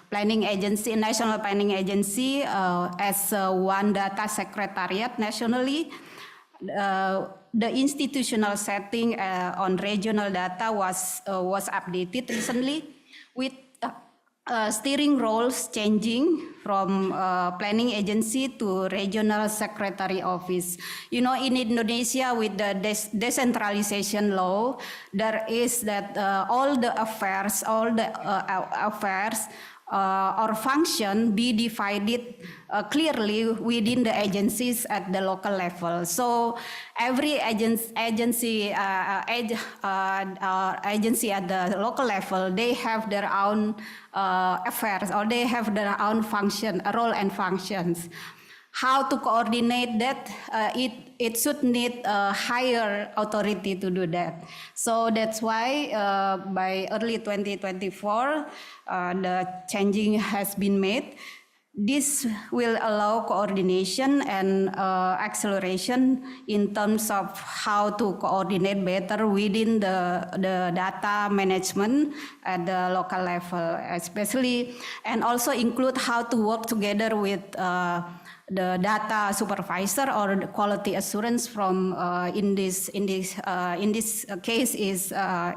Speaker 6: Planning Agency, National Planning Agency as one data secretariat nationally, the institutional setting on regional data was updated recently, with steering roles changing from planning agency to regional secretary office. You know, in Indonesia with the decentralization law, there is that all the affairs or function be divided clearly within the agencies at the local level. So every agency at the local level, they have their own affairs, or they have their own function, role and functions. How to coordinate that? It should need a higher authority to do that. So that's why by early 2024, the changing has been made. This will allow coordination and acceleration in terms of how to coordinate better within the data management at the local level, especially, and also include how to work together with the data supervisor or the quality assurance from in this case is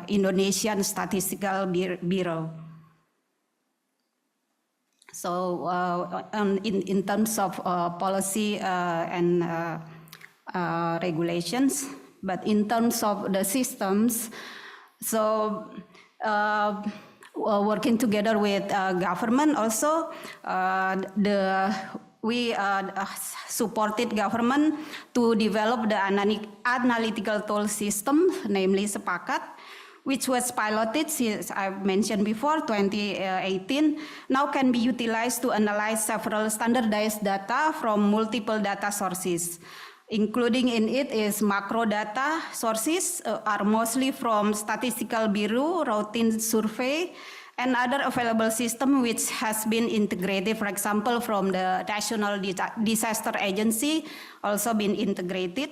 Speaker 6: Indonesian Statistical Bureau. So in terms of policy and regulations, But in terms of the systems, so working together with government also, we supported government to develop the analytical tool system, namely Sepakat, which was piloted since I mentioned before, 2018, now can be utilized to analyze several standardized data from multiple data sources. Including in it is macro data sources are mostly from Statistical Bureau, routine survey, and other available system which has been integrated, for example, from the National Disaster Agency, also been integrated.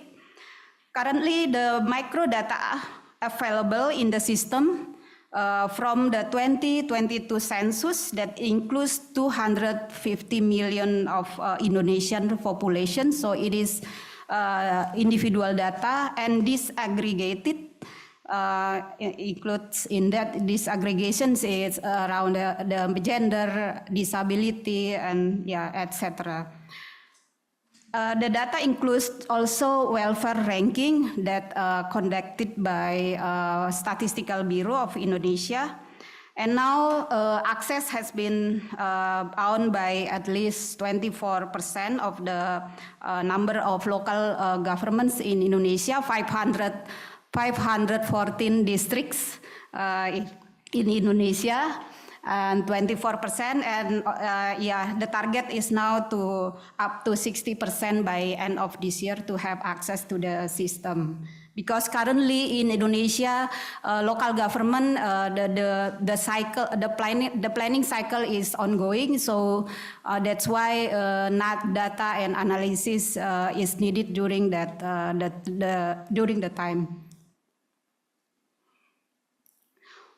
Speaker 6: Currently, the micro data available in the system from the 2022 census that includes 250 million of Indonesian population. So it is individual data and disaggregated. Includes in that disaggregations is around the gender, disability, and yeah, etc. The data includes also welfare ranking that conducted by Statistical Bureau of Indonesia. And now access has been owned by at least 24% of the number of local governments in Indonesia, 514 districts in Indonesia, and 24%, and yeah, the target is now to up to 60% by end of this year to have access to the system. Because currently in Indonesia, local government, the planning cycle is ongoing, so that's why data and analysis is needed during during the time.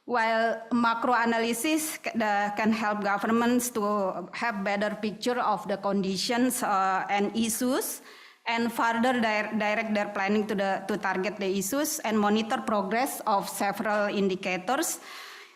Speaker 6: While macro analysis can help governments to have better picture of the conditions and issues, and further direct their planning to target the issues and monitor progress of several indicators.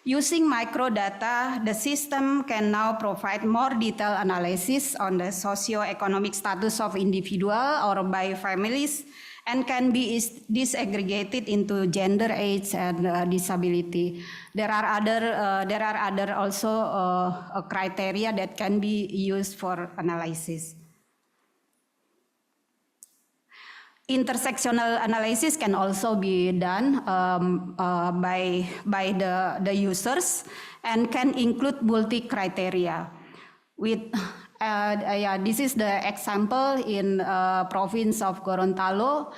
Speaker 6: Using microdata, the system can now provide more detailed analysis on the socio-economic status of individual or by families, and can be disaggregated into gender, age, and disability. There are other also criteria that can be used for analysis. Intersectional analysis can also be done by the users and can include multi-criteria. This is the example in province of Gorontalo.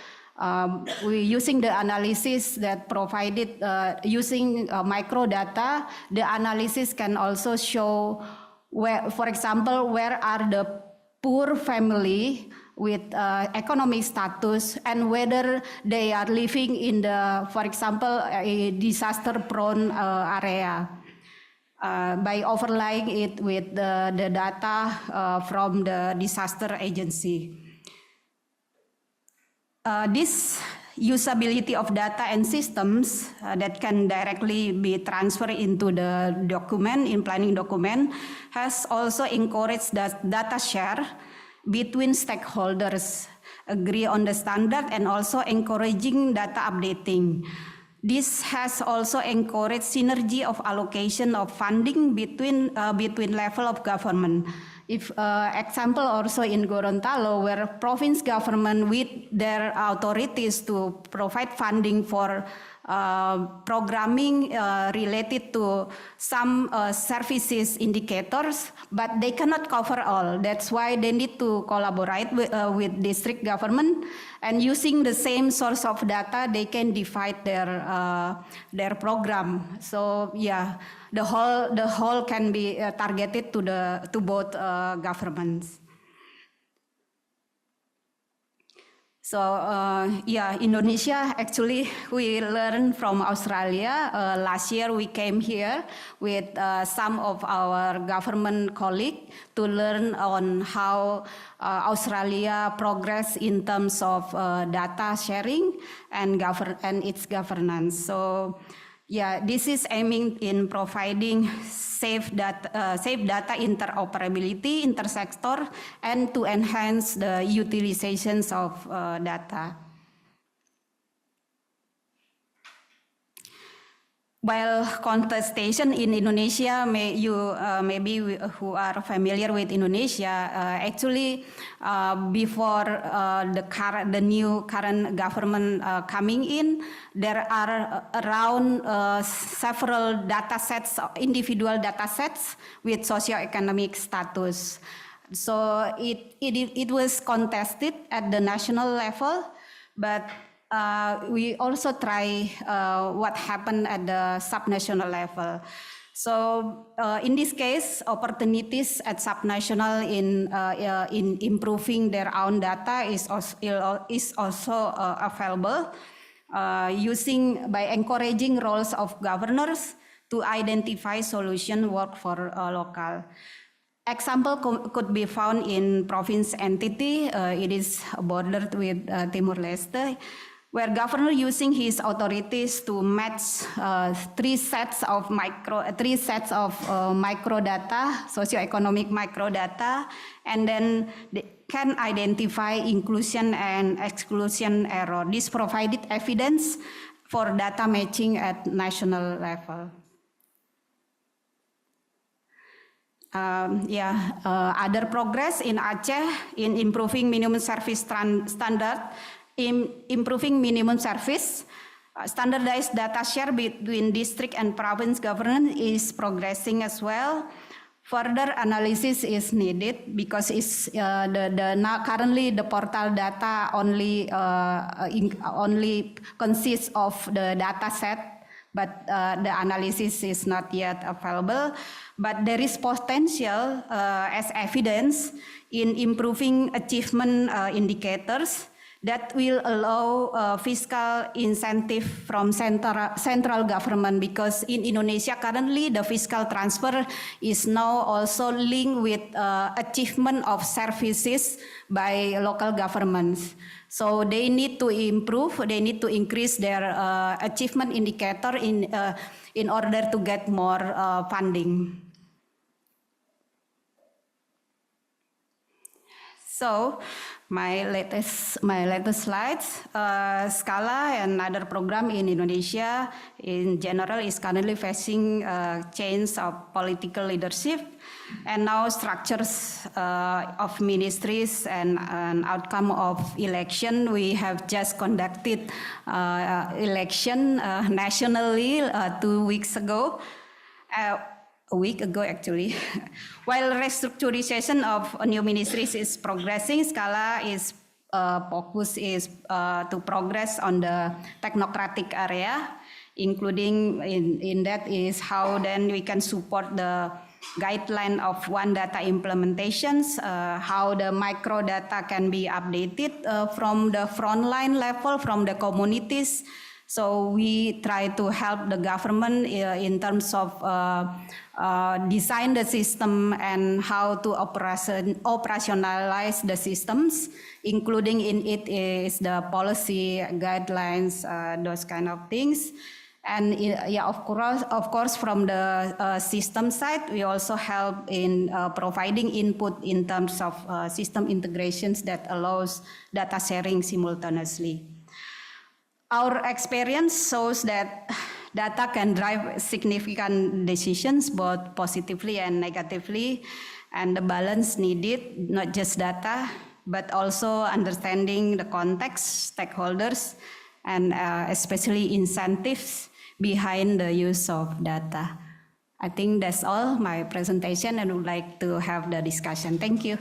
Speaker 6: We using the analysis that provided using microdata. The analysis can also show where, for example, where are the poor family with economic status and whether they are living in the, for example, a disaster-prone area. By overlaying it with the data from the disaster agency. This usability of data and systems that can directly be transferred into the document, in planning document, has also encouraged the data share between stakeholders, agree on the standard, and also encouraging data updating. This has also encouraged synergy of allocation of funding between level of government. If example also in Gorontalo, where province government with their authorities to provide funding for programming related to some services indicators, but they cannot cover all. That's why they need to collaborate with district government, and using the same source of data, they can divide their program. So yeah, the whole can be targeted to both governments. So yeah, Indonesia, actually we learned from Australia. Last year we came here with some of our government colleagues to learn on how Australia progress in terms of data sharing and its governance. So yeah, this is aiming in providing safe data interoperability, intersector, and to enhance the utilizations of data. while contestation in Indonesia, maybe who are familiar with Indonesia, actually before the new current government coming in, there are around several data sets, individual data sets with socioeconomic status. So it was contested at the national level, but we also try what happened at the subnational level. So in this case, opportunities at subnational in improving their own data is also available, by encouraging roles of governors to identify solution work for local. Example could be found in province entity. It is bordered with Timor-Leste, where governor using his authorities to match three sets of microdata, socioeconomic microdata, and then they can identify inclusion and exclusion error. This provided evidence for data matching at national level. Other progress in Aceh in improving minimum service standard, improving minimum service, standardized data share between district and province government is progressing as well. Further analysis is needed because it's currently the portal data only consists of the data set, but the analysis is not yet available. But there is potential as evidence in improving achievement indicators that will allow fiscal incentive from central government, because in Indonesia currently the fiscal transfer is now also linked with achievement of services by local governments. So they need to improve, they need to increase their achievement indicator in order to get more funding. So my latest slides, SKALA and other program in Indonesia in general is currently facing change of political leadership, and now structures of ministries and outcome of election. We have just conducted election nationally 2 weeks ago. A week ago actually. While restructurization of new ministries is progressing, SKALA is focus is to progress on the technocratic area, including in that is how then we can support the guideline of one data implementations, how the micro data can be updated from the frontline level, from the communities. So we try to help the government in terms of design the system and how to operationalize the systems, including in it is the policy guidelines, those kind of things. And of course, from the system side, we also help in providing input in terms of system integrations that allows data sharing simultaneously. Our experience shows that data can drive significant decisions, both positively and negatively, and the balance needed, not just data, but also understanding the context, stakeholders, and especially incentives behind the use of data. I think that's all my presentation, and would like to have the discussion. Thank you.